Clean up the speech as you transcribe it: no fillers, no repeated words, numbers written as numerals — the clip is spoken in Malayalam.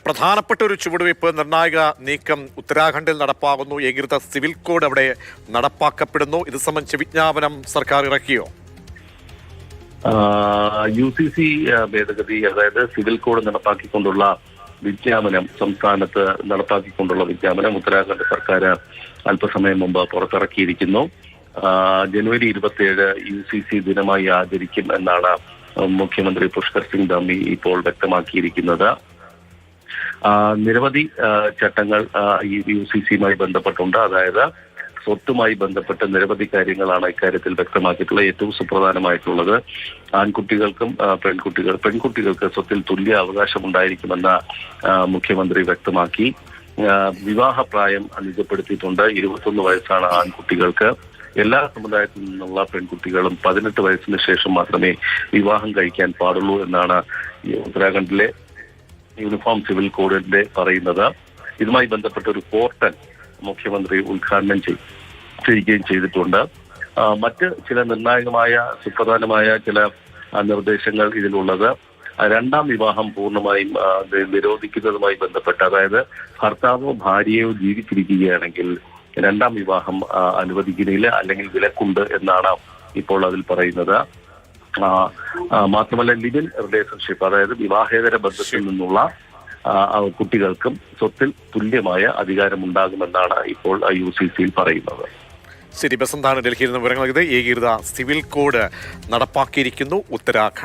പ്രധാനപ്പെട്ട ഒരു ചുവടുവയ്പ് നിർണായക നീക്കം ഉത്തരാഖണ്ഡിൽ നടപ്പാകുന്നു. ഏകീകൃത സിവിൽ കോഡ് അവിടെ നടപ്പാക്കപ്പെടുന്നു. ഇത് സംബന്ധിച്ച് വിജ്ഞാപനം സർക്കാർ ഇറക്കിയോ? UCC ഭേദഗതി, അതായത് സിവിൽ കോഡ് നടപ്പാക്കിക്കൊണ്ടുള്ള വിജ്ഞാപനം, സംസ്ഥാനത്ത് നടപ്പാക്കിക്കൊണ്ടുള്ള വിജ്ഞാപനം ഉത്തരാഖണ്ഡ് സർക്കാർ അല്പസമയം മുമ്പ് പുറത്തിറക്കിയിരിക്കുന്നു. ജനുവരി 27 UCC ദിനമായി ആചരിക്കും എന്നാണ് മുഖ്യമന്ത്രി പുഷ്കർ സിംഗ് ധാമി ഇപ്പോൾ വ്യക്തമാക്കിയിരിക്കുന്നത്. നിരവധി ചട്ടങ്ങൾ ഈ UCCയുമായി ബന്ധപ്പെട്ടുണ്ട്. അതായത് സ്വത്തുമായി ബന്ധപ്പെട്ട നിരവധി കാര്യങ്ങളാണ് ഇക്കാര്യത്തിൽ വ്യക്തമാക്കിയിട്ടുള്ളത്. ഏറ്റവും സുപ്രധാനമായിട്ടുള്ളത് ആൺകുട്ടികൾക്കും പെൺകുട്ടികൾക്ക് സ്വത്തിൽ തുല്യ അവകാശമുണ്ടായിരിക്കുമെന്ന മുഖ്യമന്ത്രി വ്യക്തമാക്കി. വിവാഹപ്രായം നിജപ്പെടുത്തിയിട്ടുണ്ട്. 21 വയസ്സാണ് ആൺകുട്ടികൾക്ക്. എല്ലാ സമുദായത്തിൽ നിന്നുള്ള പെൺകുട്ടികളും 18 വയസ്സിന് ശേഷം മാത്രമേ വിവാഹം കഴിക്കാൻ പാടുള്ളൂ എന്നാണ് ഉത്തരാഖണ്ഡിലെ യൂണിഫോം സിവിൽ കോഡിന്റെ പറയുന്നത്. ഇതുമായി ബന്ധപ്പെട്ട ഒരു പോർട്ടൽ മുഖ്യമന്ത്രി ഉദ്ഘാടനം ചെയ്യുകയും ചെയ്തിട്ടുണ്ട്. മറ്റ് ചില നിർണായകമായ സുപ്രധാനമായ ചില നിർദ്ദേശങ്ങൾ ഇതിലുള്ളത് രണ്ടാം വിവാഹം പൂർണ്ണമായും നിരോധിക്കുന്നതുമായി ബന്ധപ്പെട്ട്, അതായത് ഭർത്താവോ ഭാര്യയോ ജീവിച്ചിരിക്കുകയാണെങ്കിൽ രണ്ടാം വിവാഹം അനുവദിക്കുന്നില്ല, അല്ലെങ്കിൽ വിലക്കുണ്ട് എന്നാണ് ഇപ്പോൾ അതിൽ പറയുന്നത്. മാത്രമല്ല ലിവ് ഇൻ റിലേഷൻഷിപ്പ്, അതായത് വിവാഹേതര ബന്ധത്തിൽ നിന്നുള്ള കുട്ടികൾക്കും സ്വത്തിൽ തുല്യമായ അധികാരമുണ്ടാകുമെന്നാണ് ഇപ്പോൾ UCCയിൽ പറയുന്നത്. ശരി, ബസന്താണ് ഡൽഹിയിൽ നിന്ന് വിവരങ്ങൾ. ഏകീകൃത സിവിൽ കോഡ് നടപ്പാക്കിയിരിക്കുന്നു ഉത്തരാഖണ്ഡ്.